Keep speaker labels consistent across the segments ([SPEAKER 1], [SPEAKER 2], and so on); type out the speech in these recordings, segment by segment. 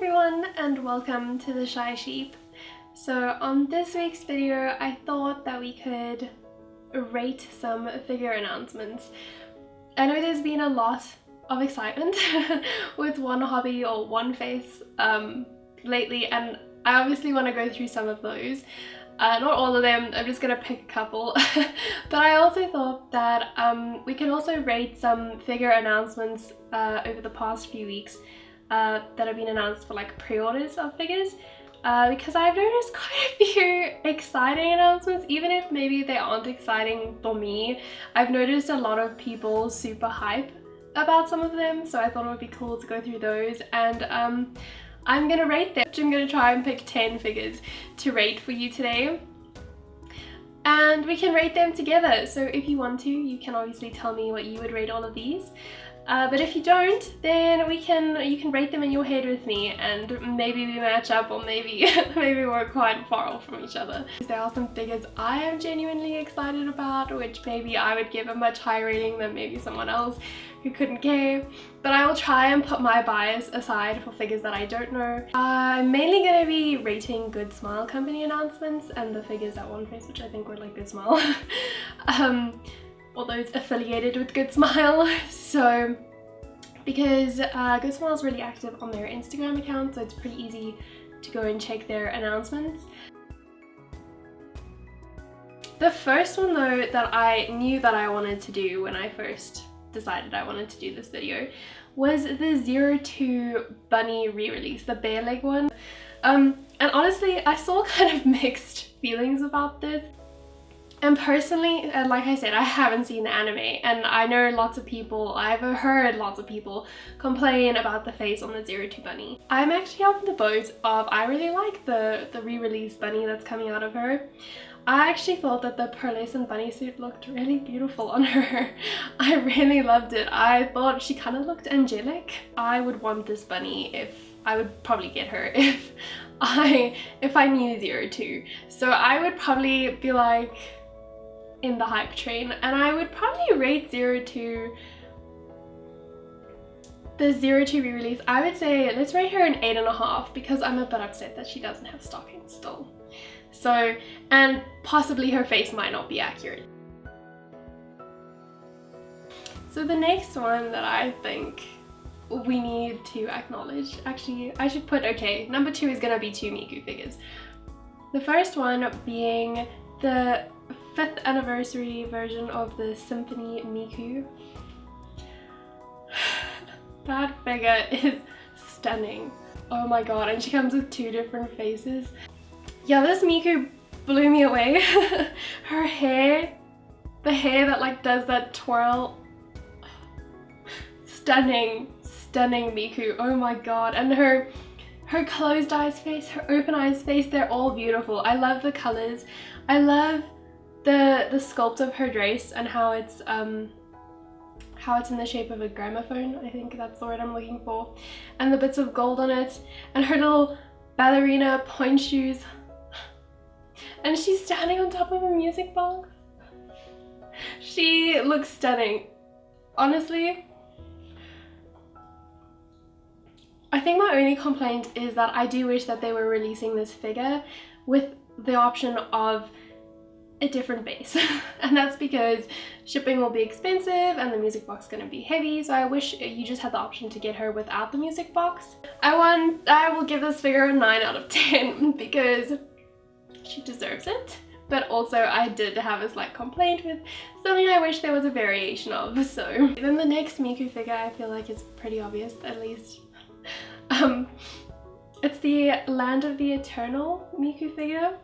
[SPEAKER 1] everyone and welcome to the Shy Sheep. So on this week's video I thought that we could rate some figure announcements. I know there's been a lot of excitement with WonHobby or OneFace lately, and I obviously want to go through some of those. Not all of them, I'm just gonna pick a couple. But I also thought that we can also rate some figure announcements over the past few weeks that have been announced for like pre-orders of figures, because I've noticed quite a few exciting announcements, even if maybe they aren't exciting for me. I've noticed a lot of people super hype about some of them, so I thought it would be cool to go through those, and I'm gonna rate them. I'm gonna try and pick 10 figures to rate for you today, and we can rate them together. So if you want to, you can obviously tell me what you would rate all of these. But if you don't, then you can rate them in your head with me, and maybe we match up, or maybe we're quite far off from each other. There are some figures I am genuinely excited about, which maybe I would give a much higher rating than maybe someone else who couldn't care. But I will try and put my bias aside for figures that I don't know. I'm mainly going to be rating Good Smile Company announcements and the figures at OneFace, which I think were like Good Smile. Or those affiliated with Good Smile. So because Good Smile is really active on their Instagram account, so it's pretty easy to go and check their announcements. The first one though that I knew that I wanted to do when I first decided I wanted to do this video was the 02 bunny re-release, the bare leg one. And honestly, I saw kind of mixed feelings about this. And personally, like I said, I haven't seen the anime, and I know lots of people, I've heard lots of people complain about the face on the 02 bunny. I'm actually on the boat of, I really like the re-release bunny that's coming out of her. I actually thought that the pearlescent bunny suit looked really beautiful on her. I really loved it. I thought she kind of looked angelic. I would want this bunny I would probably get her if I knew 02. So I would probably be like in the hype train, and I would probably rate 02, the 02 re-release, I would say let's rate her an 8.5, because I'm a bit upset that she doesn't have stockings still. So, and possibly her face might not be accurate. So the next one that I think we need to acknowledge, actually I should put, okay, number 2 is gonna be 2 Miku figures. The first one being the 5th anniversary version of the Symphony Miku. That figure is stunning. Oh my god, and she comes with 2 different faces. Yeah, this Miku blew me away. Her hair, the hair that like does that twirl. Stunning, stunning Miku, oh my god. And her closed eyes face, her open eyes face, they're all beautiful. I love the colors. I love the sculpt of her dress and how it's in the shape of a gramophone. I think that's the word I'm looking for. And the bits of gold on it, and her little ballerina point shoes. And she's standing on top of a music box. She looks stunning. Honestly, I think my only complaint is that I do wish that they were releasing this figure with the option of a different base. And that's because shipping will be expensive and the music box is going to be heavy, so I wish you just had the option to get her without the music box. I will give this figure a 9 out of 10 because she deserves it. But also I did have a slight complaint with something I wish there was a variation of. So then the next Miku figure I feel like is pretty obvious, at least. It's the Land of the Eternal Miku figure.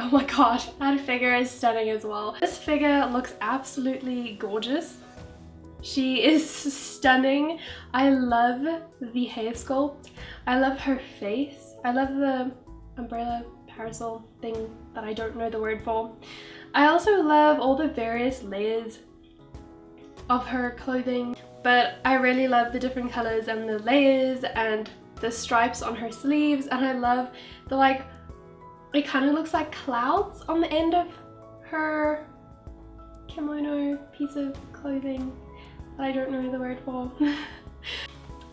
[SPEAKER 1] Oh my god, that figure is stunning as well. This figure looks absolutely gorgeous. She is stunning. I love the hair sculpt. I love her face. I love the umbrella parasol thing that I don't know the word for. I also love all the various layers of her clothing, but I really love the different colors and the layers and the stripes on her sleeves, and I love the like, it kind of looks like clouds on the end of her kimono piece of clothing that I don't know the word for.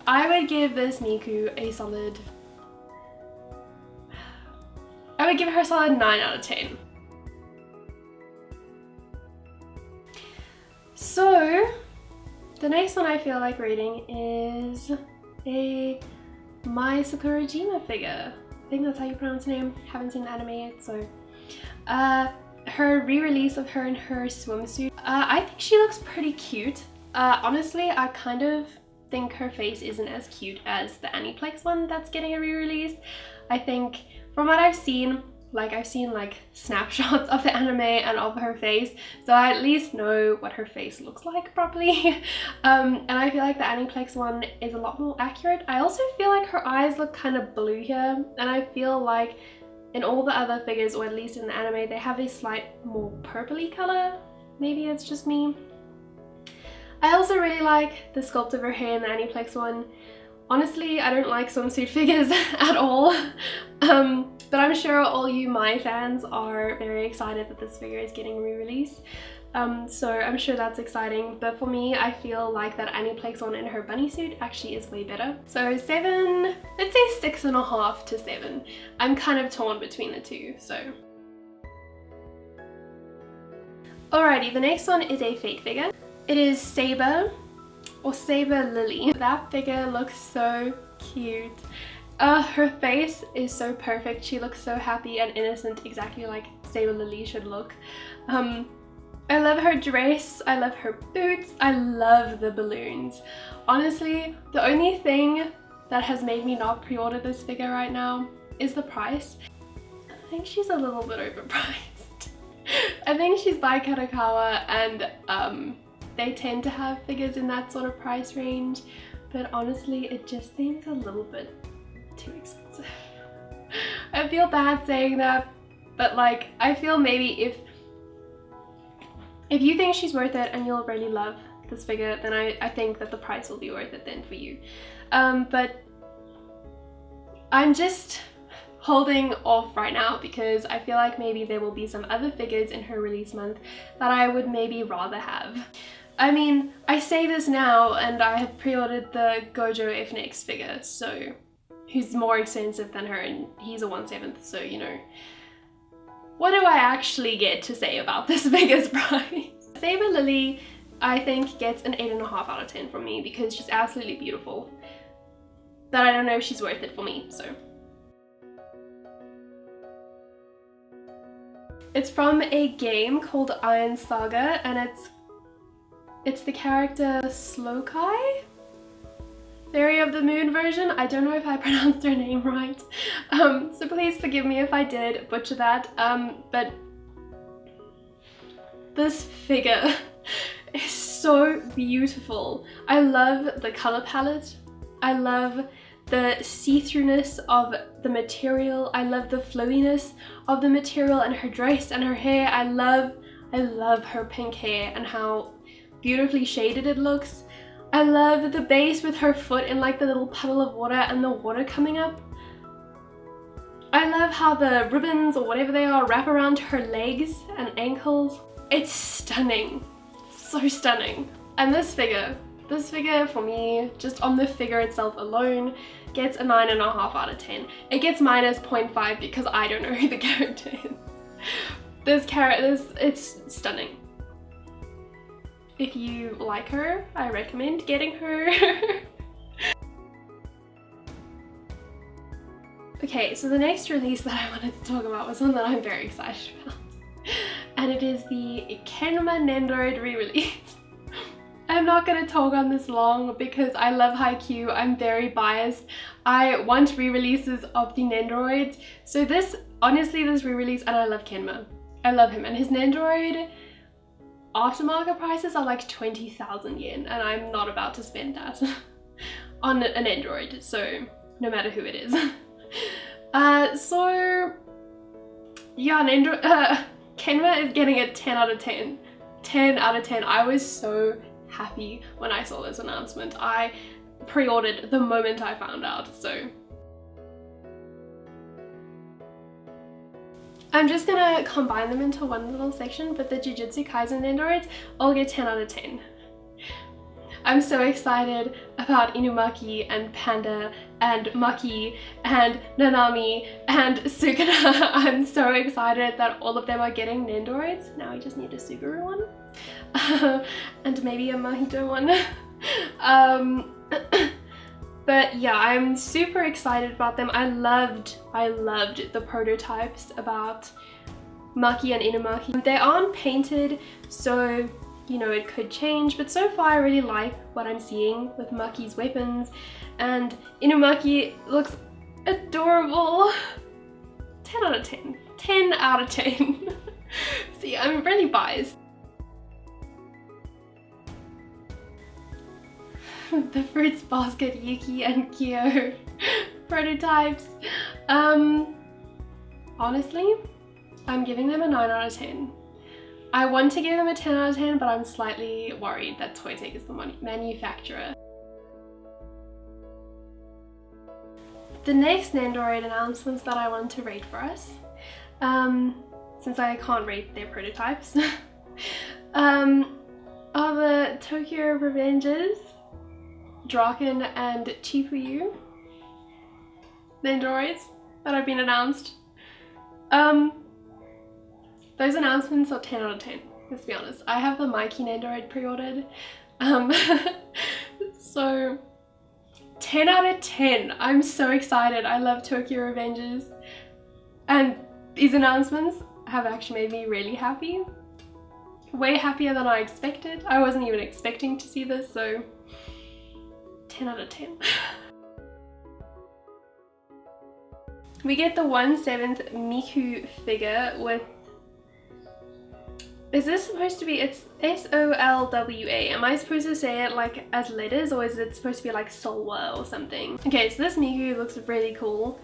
[SPEAKER 1] I would give this Mikuuu a solid I would give her a solid 9 out of 10. So the next one I feel like reading is a Mai Swimsuit figure. I think that's how you pronounce her name. Haven't seen the anime yet, so her re-release of her in her swimsuit. I think she looks pretty cute. Honestly, I kind of think her face isn't as cute as the Aniplex one that's getting a re-release. I think from what I've seen like snapshots of the anime and of her face, so I at least know what her face looks like properly. And I feel like the Aniplex one is a lot more accurate. I also feel like her eyes look kind of blue here, and I feel like in all the other figures, or at least in the anime, they have a slight more purpley color. Maybe it's just me. I also really like the sculpt of her hair in the Aniplex one. Honestly, I don't like swimsuit figures at all. But I'm sure all you Mai fans are very excited that this figure is getting re-released. So I'm sure that's exciting. But for me, I feel like that Aniplex one in her bunny suit actually is way better. So 7, let's say 6.5 to 7. I'm kind of torn between the two, so. Alrighty, the next one is a fake figure. It is Saber, or Saber Lily. That figure looks so cute. Her face is so perfect. She looks so happy and innocent, exactly like Saber Lily should look. I love her dress, I love her boots, I love the balloons. Honestly, the only thing that has made me not pre-order this figure right now is the price. I think she's a little bit overpriced. I think she's by Kadokawa, and they tend to have figures in that sort of price range, but honestly it just seems a little bit too expensive. I feel bad saying that, but like I feel maybe if you think she's worth it and you'll really love this figure, then I think that the price will be worth it then for you. But I'm just holding off right now because I feel like maybe there will be some other figures in her release month that I would maybe rather have. I mean, I say this now and I have pre-ordered the Gojo F Next figure, so who's more expensive than her, and he's a 1/7, so you know. What do I actually get to say about this figure's price? Saber Lily, I think, gets an 8.5 out of 10 from me because she's absolutely beautiful. But I don't know if she's worth it for me, so. It's from a game called Iron Saga, and it's the character Slokai? Fairy of the Moon version. I don't know if I pronounced her name right, so please forgive me if I did butcher that, but this figure is so beautiful. I love the color palette, I love the see-throughness of the material, I love the flowiness of the material and her dress and her hair. I love her pink hair and how beautifully shaded it looks. I love the base with her foot in like the little puddle of water and the water coming up. I love how the ribbons or whatever they are wrap around her legs and ankles. It's stunning, so stunning. And this figure for me, just on the figure itself alone, gets a 9.5 out of 10. It gets minus 0.5 because I don't know who the character is. It's stunning. If you like her, I recommend getting her. Okay, so the next release that I wanted to talk about was one that I'm very excited about. And it is the Kyanma Nendo re-release. I'm not going to talk on this long because I love Haikyuu. I'm very biased. I want re-releases of the Nendoroids. So honestly, this re-release, and I love Kyanma. I love him, and his Nendoroid aftermarket prices are like 20,000 yen, and I'm not about to spend that on an Android, so no matter who it is. So yeah, Kyanma is getting a 10 out of 10. 10 out of 10. I was so happy when I saw this announcement. I pre-ordered the moment I found out, so. I'm just gonna combine them into one little section, but the Jujutsu Kaisen Nendos all get 10 out of 10. I'm so excited about Inumaki and Panda and Maki and Nanami and Sukuna. I'm so excited that all of them are getting Nendoroids. Now we just need a Suguru one. And maybe a Mahito one. But yeah, I'm super excited about them. I loved the prototypes about Maki and Inumaki. They aren't painted, so you know it could change, but so far I really like what I'm seeing with Maki's weapons, and Inumaki looks adorable. 10 out of 10. 10 out of 10. See, I'm really biased. The Fruits Basket Yuki and Kyo prototypes. Honestly, I'm giving them a 9 out of 10. I want to give them a 10 out of 10, but I'm slightly worried that Toytech is the manufacturer. The next Nendoroid announcements that I want to rate for us, since I can't rate their prototypes, are the Tokyo Revengers, Draken and Chifuyu Nendoroids that have been announced. Those announcements are 10 out of 10, let's be honest. I have the Mikey Nendoroid pre-ordered. So 10 out of 10. I'm so excited. I love Tokyo Revengers. And these announcements have actually made me really happy. Way happier than I expected. I wasn't even expecting to see this, so 10 out of 10. We get the 1/7 Miku figure with, is this supposed to be, it's S-O-L-W-A. Am I supposed to say it like as letters, or is it supposed to be like Solwa or something? Okay, so this Miku looks really cool.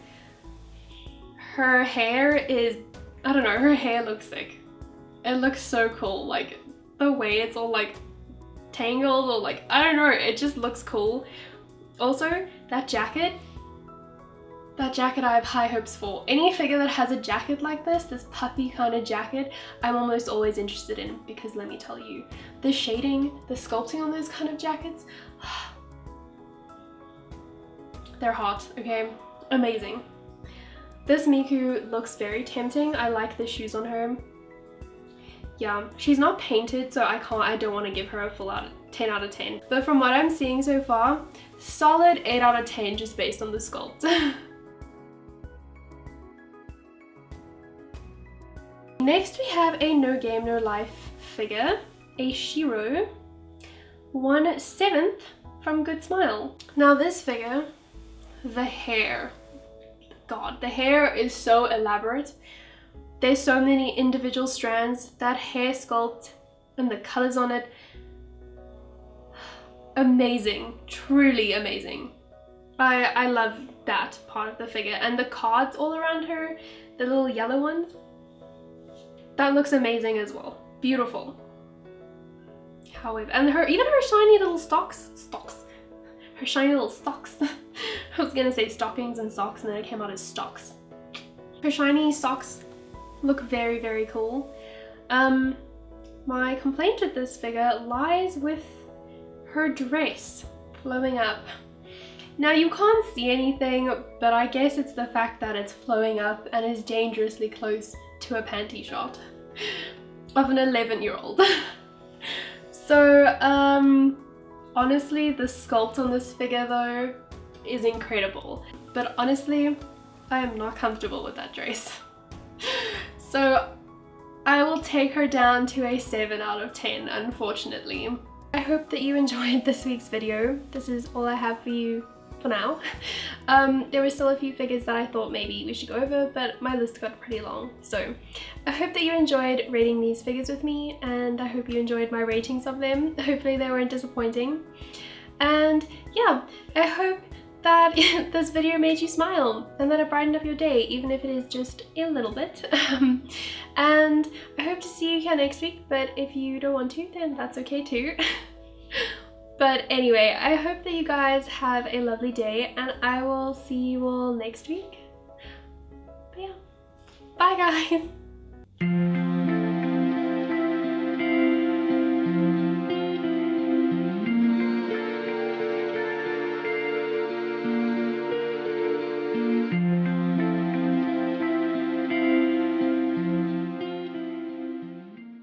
[SPEAKER 1] Her hair is, I don't know, her hair looks sick. It looks so cool, like the way it's all like tangled, or like, I don't know, it just looks cool. Also, that jacket I have high hopes for. Any figure that has a jacket like this puffy kind of jacket, I'm almost always interested in, because let me tell you, the shading, the sculpting on those kind of jackets, they're hot, okay? Amazing. This Miku looks very tempting. I like the shoes on her. Yeah, she's not painted, so I don't want to give her a full 10 out of 10. But from what I'm seeing so far, solid 8 out of 10 just based on the sculpt. Next we have a No Game No Life figure, a Shiro, 1/7 from Good Smile. Now this figure, the hair, God, the hair is so elaborate. There's so many individual strands, that hair sculpt and the colors on it, amazing, truly amazing. I love that part of the figure, and the cards all around her, the little yellow ones, that looks amazing as well. Beautiful. However, and even her shiny little stocks, her shiny little socks. I was gonna say stockings and socks, and then it came out as stocks. Her shiny socks look very, very cool. My complaint with this figure lies with her dress flowing up. Now you can't see anything, but I guess it's the fact that it's flowing up and is dangerously close to a panty shot of an 11-year-old. So honestly, the sculpt on this figure though is incredible, but honestly I am not comfortable with that dress. So I will take her down to a 7 out of 10, unfortunately. I hope that you enjoyed this week's video. This is all I have for you for now. There were still a few figures that I thought maybe we should go over, but my list got pretty long. So I hope that you enjoyed rating these figures with me, and I hope you enjoyed my ratings of them. Hopefully they weren't disappointing. And yeah, I hope that this video made you smile and that it brightened up your day, even if it is just a little bit. And I hope to see you here next week, but if you don't want to, then that's okay too. But anyway, I hope that you guys have a lovely day, and I will see you all next week. But yeah, bye guys!